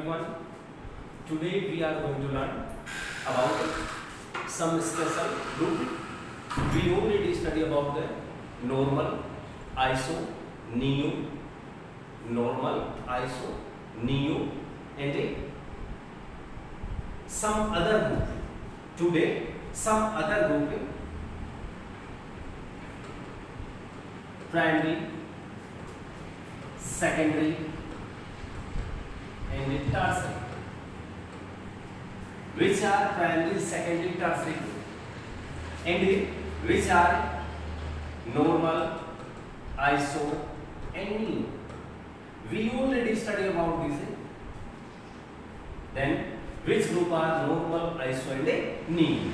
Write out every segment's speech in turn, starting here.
everyone. Today we are going to learn about some special group. We already study about the normal, iso, neo, normal, iso, neo, and some other group. Today some other group, primary, secondary and tertiary. Which are primary, secondary, tertiary and which are normal, iso and neo. We already study about this. Then which group are normal, iso and neo?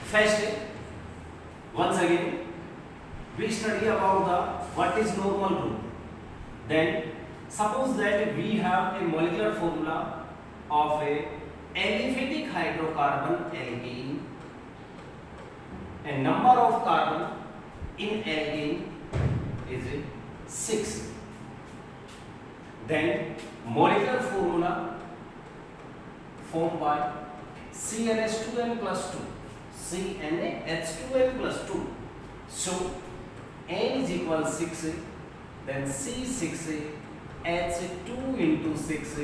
First, once again we study about the what is normal group. Then suppose that we have a molecular formula of a aliphatic hydrocarbon alkane and number of carbon in alkane is 6. Then molecular formula formed by CnH2n plus 2, CnH2n plus 2. So N is equal 6, then C6H2 into 6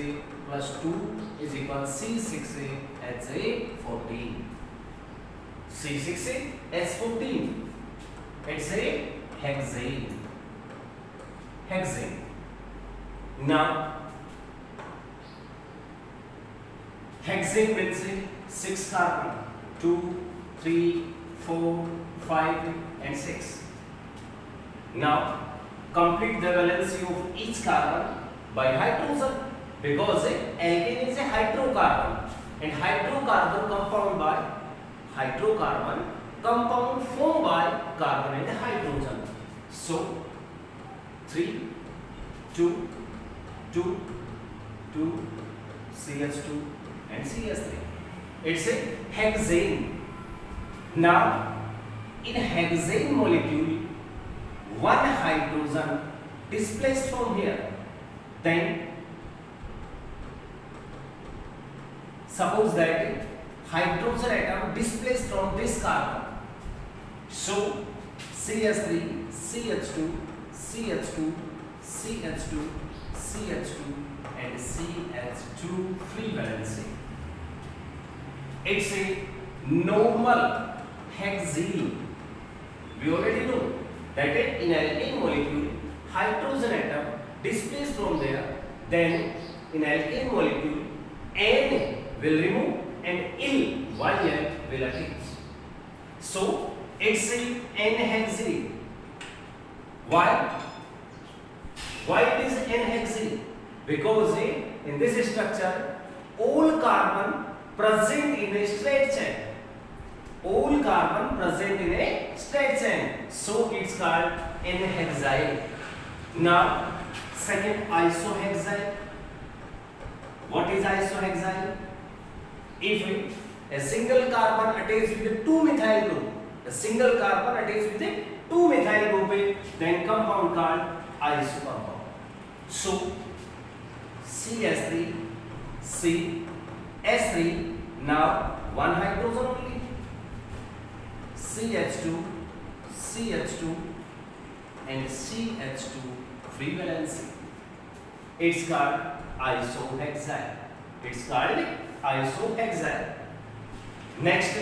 plus 2 is equal C6H14. C6H14. It's a hexane. Hexane. Now, hexane means 6 carbon, 2, 3, 4, 5 and 6. Now, complete the valency of each carbon by hydrogen, because alkane is a hydrocarbon and hydrocarbon compound by hydrocarbon compound formed by carbon and hydrogen. So 3, 2, 2, 2, CH2 and CH3. It's a hexane. Now in hexane molecule, one hydrogen displaced from here. Then suppose that hydrogen atom displaced from this carbon. So CH3, CH2, CH2, CH2, CH2 and CH2 free valency. It's a normal hexene. We already know that in alkane molecule, hydrogen atom displaced from there, then in alkane molecule, N will remove and YN will attach. So it's a N-hexene. Why? Why it is N-hexene? Because in this structure, all carbon present in a straight chain. All carbon present in a straight chain. So it's called N-hexyl. Now, second, isohexyl. What is isohexyl? If a single carbon attached with a 2-methyl group, a single carbon attached with a 2-methyl group, then compound called iso compound. So CH3, CH3, now one hydrogen only. CH2, CH2 and CH2 free valency. It's called isohexyl. It's called isohexyl. Next,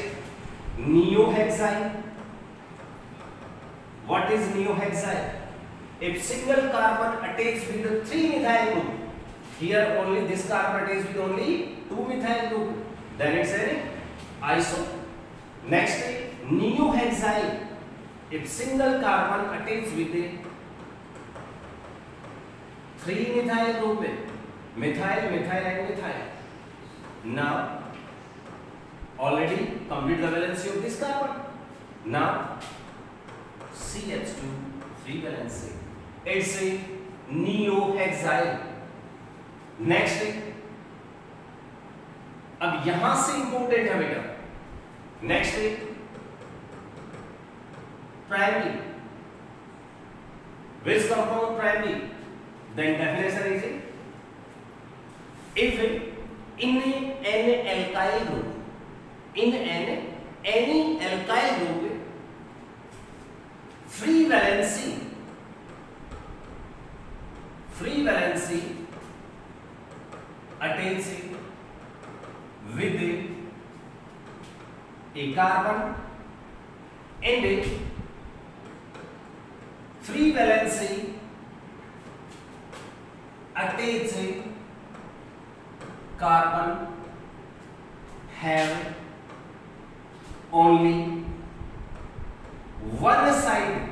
neohexyl. What is neohexyl? If single carbon attached with the 3-methyl group, here only this carbon attached with only 2-methyl group, then it's an iso. Next, neohexyl. If single carbon attached with a 3-methyl group, methyl, methyl and methyl. Now, already complete the valency of this carbon. Now, CH2 free valency. It's a neohexyl. Next, अब यहां से important है बेटा. Next primary. Which compound primary? Then definition is if in an alkyl group, in any alkyl group, free valency attaches with a carbon, and free valency attaches carbon have only one side,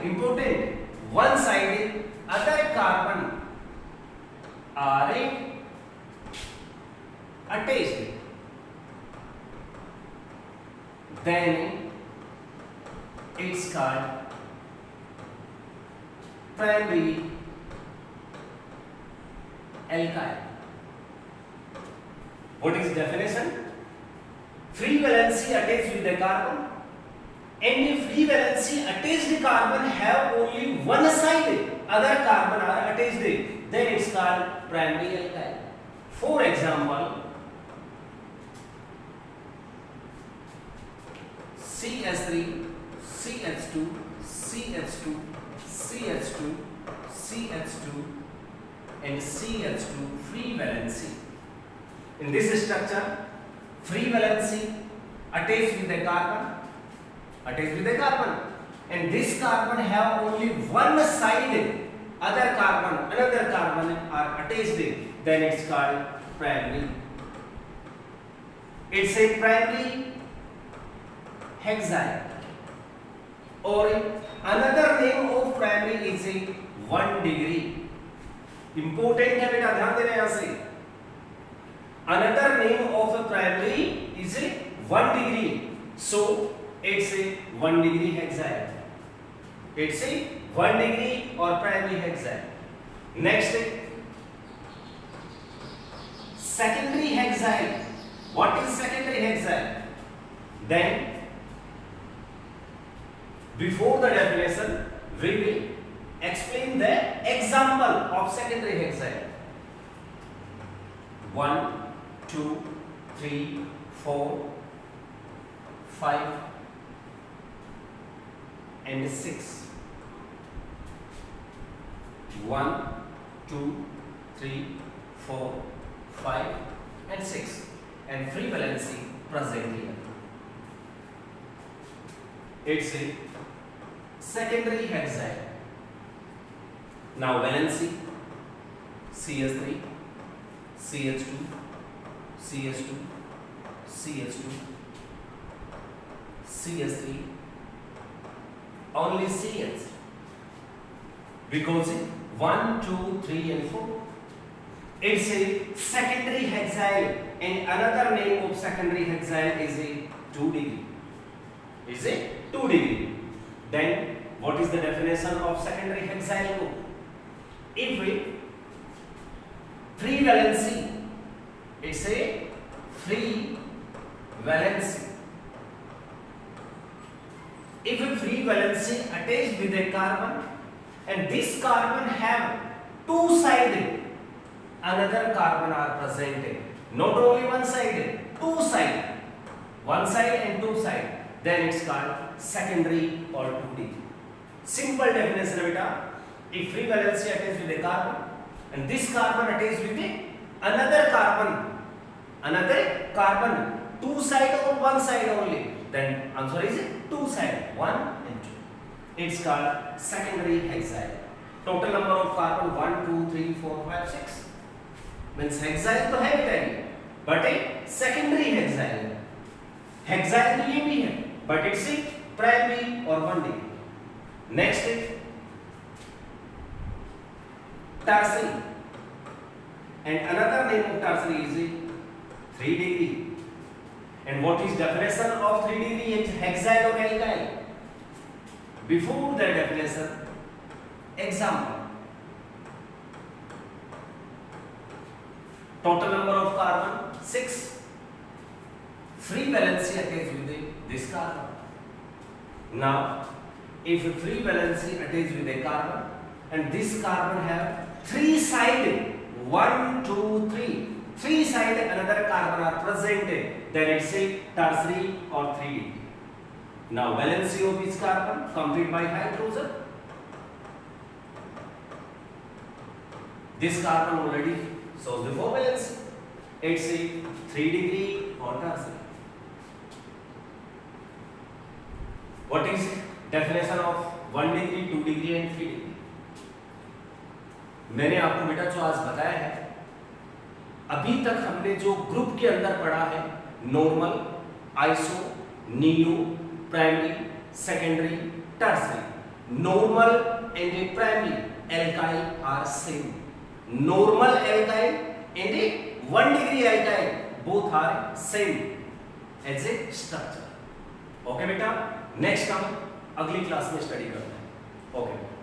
important, one side, other carbon are attached, then it's called primary alkyl. What is definition? Free valency attached with the carbon, and if free valency attached carbon have only one side, other carbon are attached, then it's called primary alkyl. For example, CH3, CH2, CH2, CH2, CH2 and CH2 free valency. In this structure, free valency attached with the carbon, and this carbon have only one side, another carbon are attached, then it's called primary. It's a primary hexyl, or another name of primary is a 1 degree. Important है बेटा, ध्यान देना यहाँ से. Another name of a primary is a 1 degree. So it's a 1 degree hexyl. It's a 1 degree or primary hexyl. Next, secondary hexyl. What is secondary hexyl? Then, before the definition, we will explain the example of secondary hexyl. 1, 2, 3, 4, 5 and 6. 1, 2, 3, 4, 5 and 6, and free valency present here. It's a secondary hexyl. Now valency CH3, CH2, CH2, CH2, CH3, only CH, because 1, 2, 3 and 4. It's a secondary hexyl, and another name of secondary hexyl is a 2 degree. Is a 2 degree. Then what is the definition of secondary hexyl group? If we free valency, it's a free valency. If a free valency attached with a carbon, and this carbon have two sides, another carbon are presented. Not only one side, two sides. One side and two sides. Then it's called secondary or 2D. Simple definition, beta. If free valency attached with a carbon, and this carbon attached with another carbon, two side or one side only, then answer is two side, 1 and 2. It's called secondary hexyl. Total number of carbon 1, 2, 3, 4, 5, 6. Means hexyl तो है बेटा ये, but a secondary hexyl. Hexyl तो ये भी है, but it's a primary or 1 degree. Next is tertiary, and another name of tertiary is 3 degree. And what is definition of 3 degree hexyl or alkyl? Before the definition, example. Total number of carbon 6. Free valency attached with this carbon. Now, if free valency attached with a carbon, and this carbon have three side, 1 2 3 side another carbon are present, then it's a tertiary or 3d. Now valency of each carbon complete by hydrogen. This carbon already shows the 4 valency. It's a 3 degree or tertiary. What is definition of 1 degree, 2 degree and 3 degree? मैंने आपको बेटा जो आज बताया है, अभी तक हमने जो ग्रुप के अंदर पढ़ा है, normal, iso, neo, primary, secondary, tertiary. Normal and a primary alkyl are same. Normal alkyl and a 1 degree alkyl both are same as a structure. Okay बेटा, नेक्स्ट हम अगली क्लास में स्टडी करते हैं. ओके.